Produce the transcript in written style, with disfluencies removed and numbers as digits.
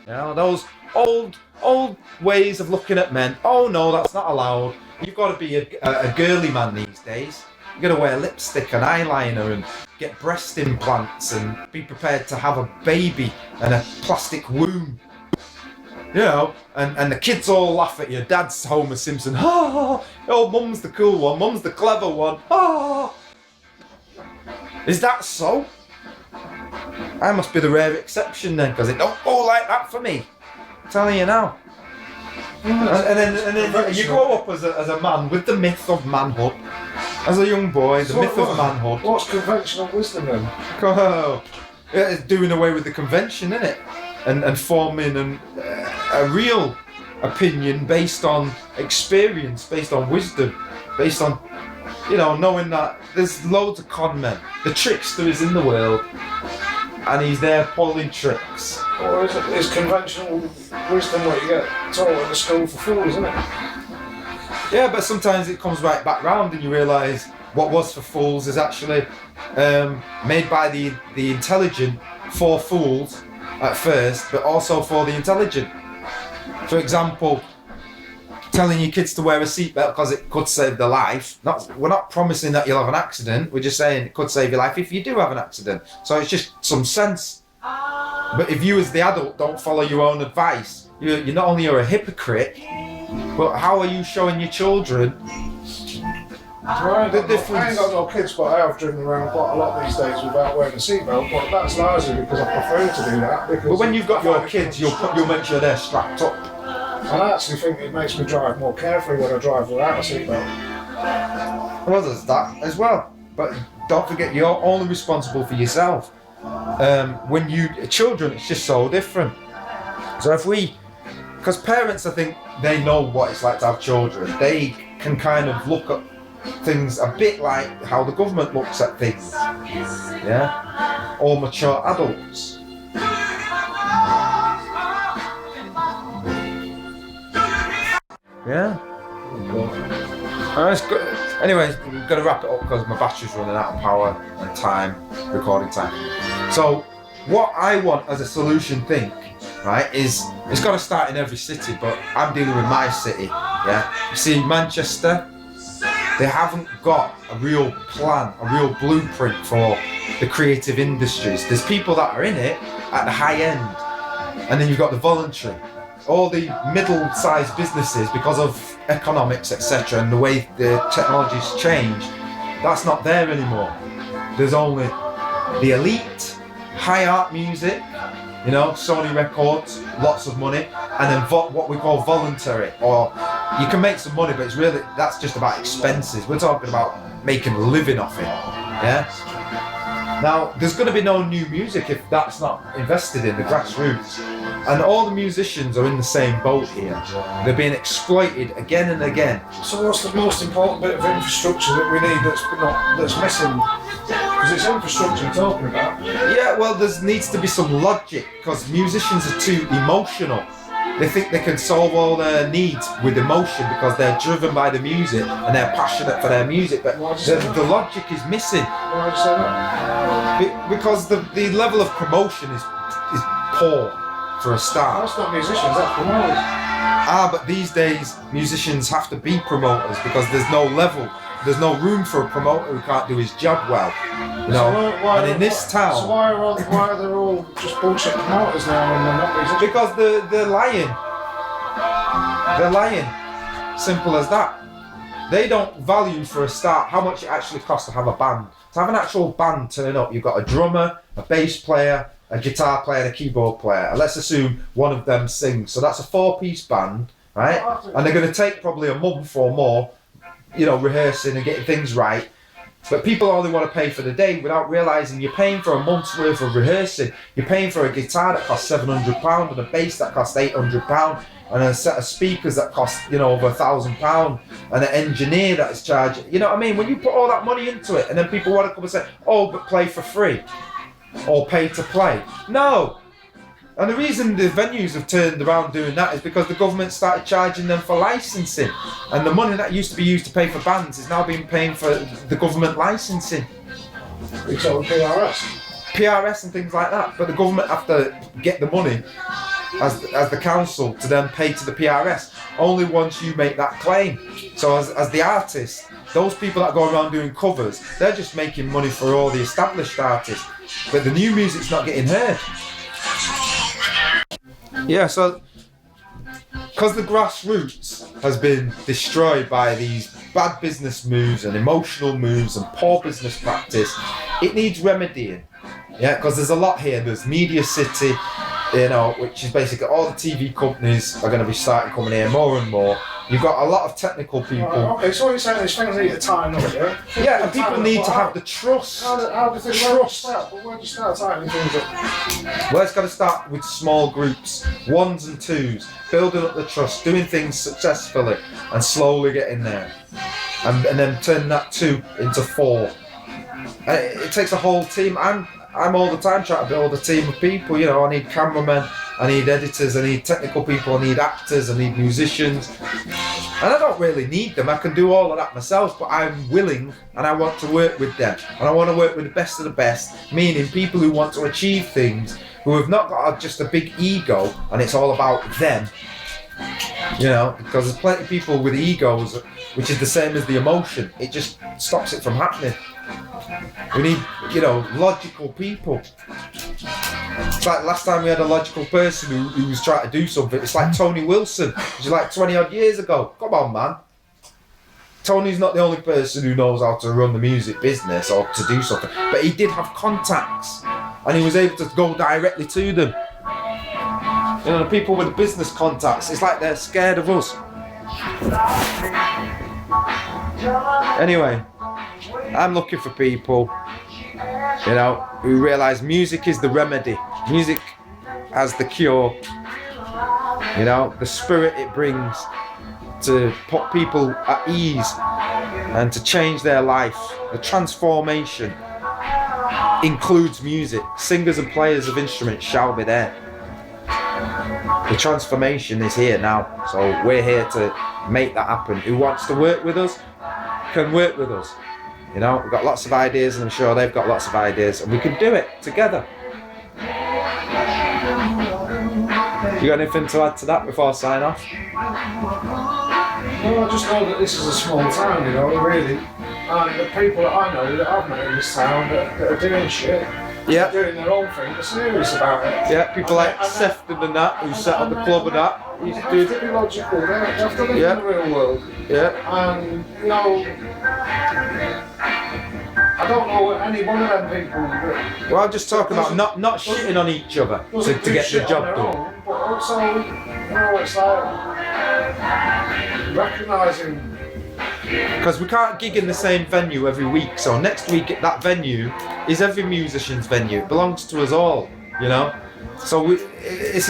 You know, those old ways of looking at men. Oh no, that's not allowed. You've got to be a girly man these days. You've got to wear lipstick and eyeliner and get breast implants and be prepared to have a baby and a plastic womb. You know, and the kids all laugh at you. Dad's Homer Simpson. Oh, mum's the cool one. Mum's the clever one. Oh. Is that so? I must be the rare exception then, because it don't go like that for me. I'm telling you now. And then you grow up as a man with the myth of manhood. As a young boy, the myth of manhood. What's conventional wisdom then? Oh, it's doing away with the convention, isn't it? And forming a real opinion based on experience, based on wisdom, based on, you know, knowing that there's loads of con men. The trickster is in the world, and he's there pulling tricks. Or is conventional wisdom what you get taught at the school for fools, isn't it? Yeah, but sometimes it comes right back round and you realise what was for fools is actually made by the intelligent for fools at first, but also for the intelligent. For example, telling your kids to wear a seatbelt because it could save their life. We're not promising that you'll have an accident, we're just saying it could save your life if you do have an accident. So it's just some sense. But if you as the adult don't follow your own advice, you not only are a hypocrite, but how are you showing your children the difference? I ain't got no kids, but I have driven around quite a lot these days without wearing a seatbelt, but that's largely because I prefer to do that. But when you've got your kids, you'll make sure they're strapped up. And I actually think it makes me drive more carefully when I drive without a seatbelt. Well, there's that as well. But don't forget, you're only responsible for yourself. Children, it's just so different. So because parents, I think, they know what it's like to have children. They can kind of look at things a bit like how the government looks at things. Yeah? Or mature adults. Yeah. That's good. Anyways, we've got to wrap it up because my battery's running out of power and time, recording time. So, what I want as a solution right, is it's got to start in every city, but I'm dealing with my city. Yeah. You see, Manchester, they haven't got a real plan, a real blueprint for the creative industries. There's people that are in it at the high end, and then you've got the voluntary. All the middle-sized businesses, because of economics, etc., and the way the technology's changed, that's not there anymore. There's only the elite, high art music, you know, Sony Records, lots of money, and then what we call voluntary, or you can make some money, but that's just about expenses. We're talking about making a living off it, yeah? Now, there's going to be no new music if that's not invested in the grassroots. And all the musicians are in the same boat here. They're being exploited again and again. So what's the most important bit of infrastructure that we need that's missing? Because it's infrastructure you're talking about. Yeah, well, there needs to be some logic, because musicians are too emotional. They think they can solve all their needs with emotion because they're driven by the music and they're passionate for their music, but the logic is missing. Why do you say that? Because the level of promotion is poor for a start. That's not musicians, that's promoters. But these days musicians have to be promoters because there's no room for a promoter who can't do his job well. You know, and in this town. So why are they all just bullshit promoters now and they're not musicians? Because they're lying. They're lying. Simple as that. They don't value for a start how much it actually costs to have a band. To have an actual band turn up, you've got a drummer, a bass player, a guitar player, and a keyboard player. And let's assume one of them sings. So that's a 4-piece band, right? And they're going to take probably a month or more, you know, rehearsing and getting things right. But people only want to pay for the day without realising you're paying for a month's worth of rehearsing. You're paying for a guitar that costs £700 and a bass that costs £800 and a set of speakers that cost, you know, over £1,000 and an engineer that is charged. You know what I mean? When you put all that money into it and then people want to come and say, oh, but play for free or pay to play. No. And the reason the venues have turned around doing that is because the government started charging them for licensing. And the money that used to be used to pay for bands is now being paid for the government licensing. It's all PRS. PRS and things like that. But the government have to get the money as the council to then pay to the PRS only once you make that claim. So as the artist, those people that go around doing covers, they're just making money for all the established artists, but the new music's not getting heard. Yeah, so because the grassroots has been destroyed by these bad business moves and emotional moves and poor business practice, it needs remedying. Yeah, because there's a lot here. There's Media City, you know, which is basically all the TV companies are going to be starting coming here more and more. You've got a lot of technical people. Right, okay, so what you're saying is things need to tighten up, yeah? Yeah, and people need to have the trust. How do you think Trust. where do you start tightening things up? Well, it's got to start with small groups, ones and twos, building up the trust, doing things successfully, and slowly getting there, and then turn that 2 into 4. It takes a whole team. I'm all the time trying to build a team of people. You know, I need cameramen, I need editors, I need technical people, I need actors, I need musicians. And I don't really need them, I can do all of that myself, but I'm willing and I want to work with them. And I want to work with the best of the best, meaning people who want to achieve things, who have not got just a big ego and it's all about them. You know, because there's plenty of people with egos, which is the same as the emotion. It just stops it from happening. We need, you know, logical people. It's like last time we had a logical person who was trying to do something. It's like Tony Wilson, which is like 20 odd years ago. Come on, man. Tony's not the only person who knows how to run the music business or to do something, but he did have contacts and he was able to go directly to them. You know, the people with the business contacts, it's like they're scared of us. Anyway, I'm looking for people, you know, who realise music is the remedy. Music as the cure. You know, the spirit it brings to put people at ease and to change their life. The transformation includes music. Singers and players of instruments shall be there. The transformation is here now, so we're here to make that happen. Who wants to work with us can work with us. You know, we've got lots of ideas and I'm sure they've got lots of ideas and we can do it together. You got anything to add to that before I sign off? Well, I just know that this is a small town, you know, really. And the people that I know, that I've met in this town, that are doing shit, Yeah. doing their own thing, are serious about it. Yeah, people like Sefton and that, who set up the club and that. They have to be logical, they have to live in the real world. Yeah. And, you know, I don't know any one of them people that... Well, I'm just talking about not shitting on each other to get the job done. Own, but also, you know, it's like recognising... Because we can't gig in the same venue every week, so next week that venue is every musician's venue. It belongs to us all, you know? So it's